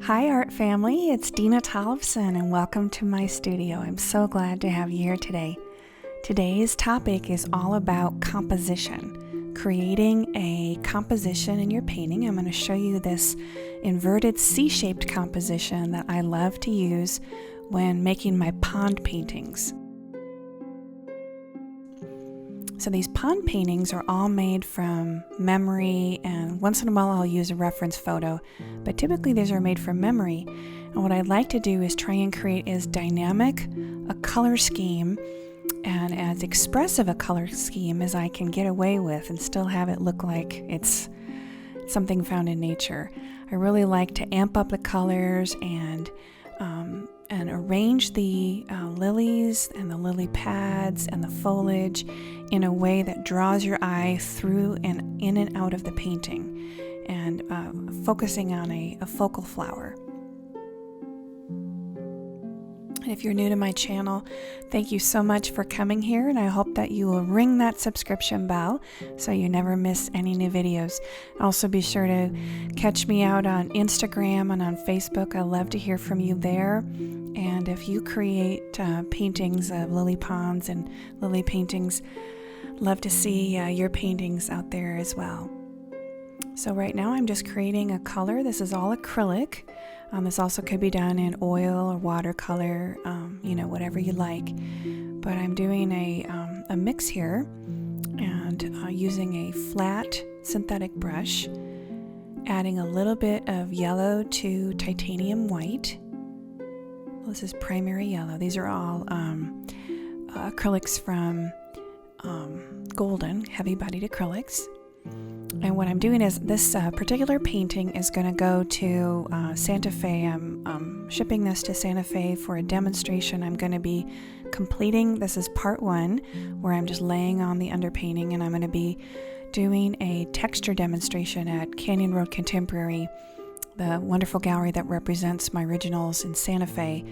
Hi art family, it's Dena Tollefson and welcome to my studio. I'm so glad to have you here today. Today's topic is all about composition, creating a composition in your painting. I'm going to show you this inverted C-shaped composition that I love to use when making my pond paintings. So these pond paintings are all made from memory, and once in a while I'll use a reference photo, but typically these are made from memory. And what I'd like to do is try and create as dynamic a color scheme and as expressive a color scheme as I can get away with and still have it look like it's something found in nature. I really like to amp up the colors and arrange the lilies and the lily pads and the foliage in a way that draws your eye through and in and out of the painting, and focusing on a focal flower. And if you're new to my channel, thank you so much for coming here, and I hope that you will ring that subscription bell so you never miss any new videos. Also be sure to catch me out on Instagram and on Facebook. I love to hear from you there. And if you create paintings of lily ponds and lily paintings, love to see your paintings out there as well. So right now I'm just creating a color. This is all acrylic. This also could be done in oil or watercolor, whatever you like. But I'm doing a mix here and using a flat synthetic brush, adding a little bit of yellow to titanium white. This is primary yellow. These are all acrylics from Golden Heavy Bodied Acrylics. And what I'm doing is this particular painting is going to go to Santa Fe. I'm shipping this to Santa Fe for a demonstration. I'm going to be completing, this is part one, where I'm just laying on the underpainting, and I'm going to be doing a texture demonstration at Canyon Road Contemporary, the wonderful gallery that represents my originals in Santa Fe.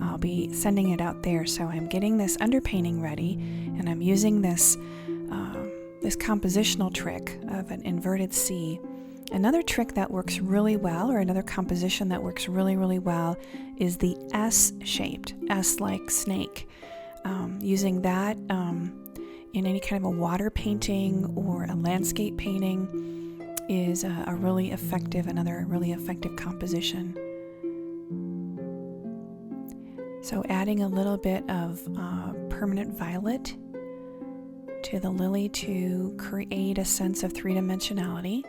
I'll be sending it out there. So I'm getting this underpainting ready, and I'm using this compositional trick of an inverted C. Another trick that works really well, or another composition that works really, really well, is the S-shaped, S like snake. Using that in any kind of a water painting or a landscape painting is another really effective composition. So adding a little bit of permanent violet to the lily to create a sense of three-dimensionality.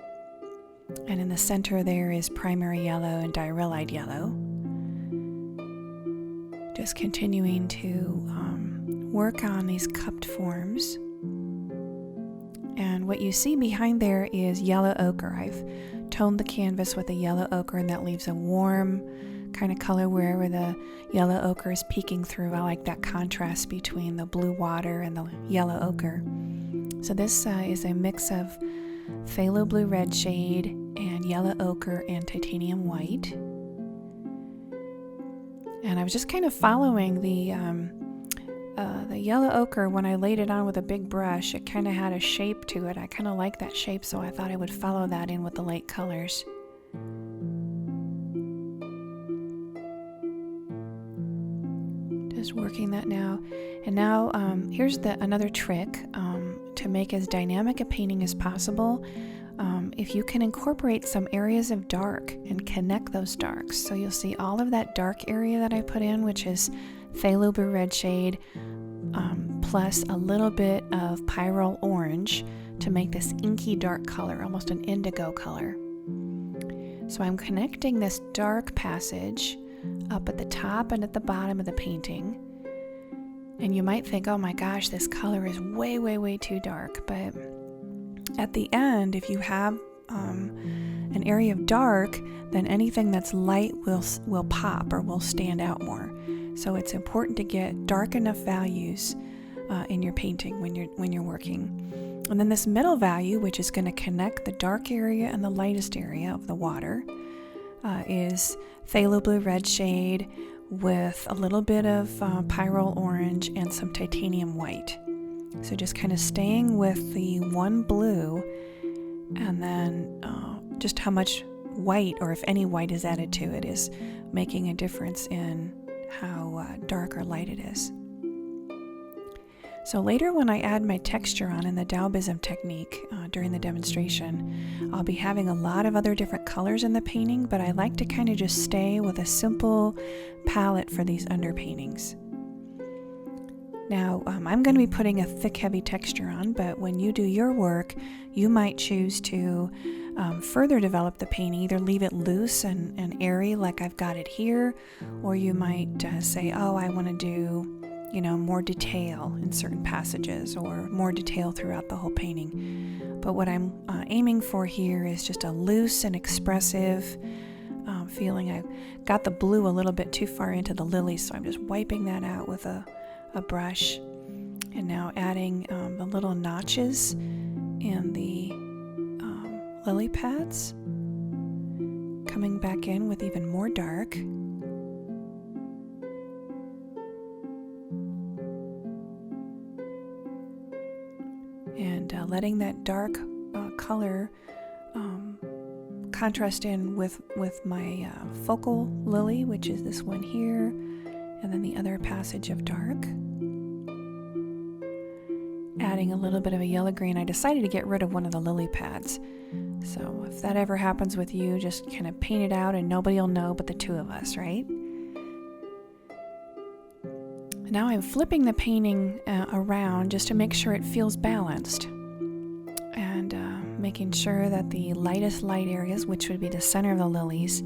And in the center there is primary yellow and diarrhea yellow. Just continuing to work on these cupped forms. And what you see behind there is yellow ochre. I've toned the canvas with a yellow ochre, and that leaves a warm kind of color wherever the yellow ochre is peeking through. I like that contrast between the blue water and the yellow ochre. So this is a mix of phthalo blue red shade and yellow ochre and titanium white. And I was just kind of following the yellow ochre. When I laid it on with a big brush, it kind of had a shape to it. I kind of like that shape, so I thought I would follow that in with the light colors. Just working that now. And now here's another trick to make as dynamic a painting as possible. If you can incorporate some areas of dark and connect those darks. So you'll see all of that dark area that I put in, which is phthalo blue red shade, plus a little bit of Pyrrole orange to make this inky dark color, almost an indigo color. So I'm connecting this dark passage up at the top and at the bottom of the painting. And you might think, oh my gosh, this color is way, way, way too dark. But at the end, if you have an area of dark, then anything that's light will pop or will stand out more. So it's important to get dark enough values in your painting when you're working. And then this middle value, which is going to connect the dark area and the lightest area of the water, is phthalo blue red shade with a little bit of Pyrrole orange and some titanium white. So just kind of staying with the one blue, and then just how much white, or if any white is added to it, is making a difference in how dark or light it is. So later when I add my texture on in the Daubism technique during the demonstration, I'll be having a lot of other different colors in the painting, but I like to kind of just stay with a simple palette for these underpaintings. Now, I'm going to be putting a thick, heavy texture on, but when you do your work, you might choose to further develop the painting, either leave it loose and airy like I've got it here, or you might say, oh, I want to do, you know, more detail in certain passages, or more detail throughout the whole painting. But what I'm aiming for here is just a loose and expressive feeling. I got the blue a little bit too far into the lilies, so I'm just wiping that out with a brush, and now adding the little notches in the lily pads, coming back in with even more dark. And letting that dark color contrast in with my focal lily, which is this one here, and then the other passage of dark. Adding a little bit of a yellow green. I decided to get rid of one of the lily pads. So if that ever happens with you, just kind of paint it out and nobody will know but the two of us, right? Now I'm flipping the painting around just to make sure it feels balanced, and making sure that the lightest light areas, which would be the center of the lilies,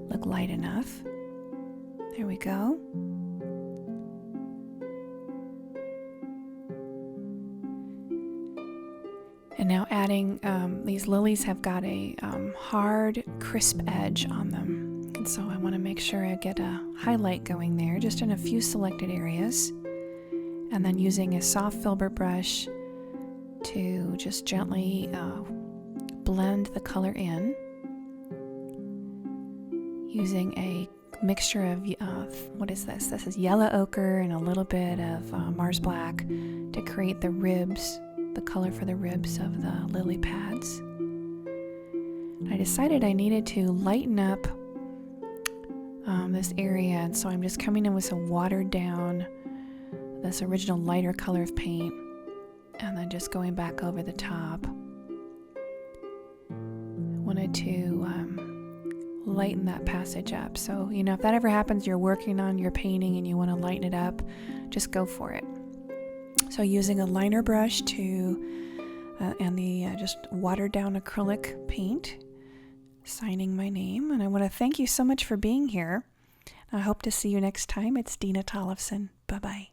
look light enough. There we go. And now adding, these lilies have got a hard, crisp edge on them. And so I want to make sure I get a highlight going there, just in a few selected areas. And then using a soft Filbert brush to just gently blend the color in. Using a mixture of, what is this? This is yellow ochre and a little bit of Mars Black to create the ribs, the color for the ribs of the lily pads. I decided I needed to lighten up this area, and so I'm just coming in with some watered down, this original lighter color of paint, and then just going back over the top. I wanted to lighten that passage up. So, you know, if that ever happens, you're working on your painting and you want to lighten it up, just go for it. So using a liner brush and the just watered down acrylic paint, signing my name. And I want to thank you so much for being here. I hope to see you next time. It's Dena Tollefson. Bye-bye.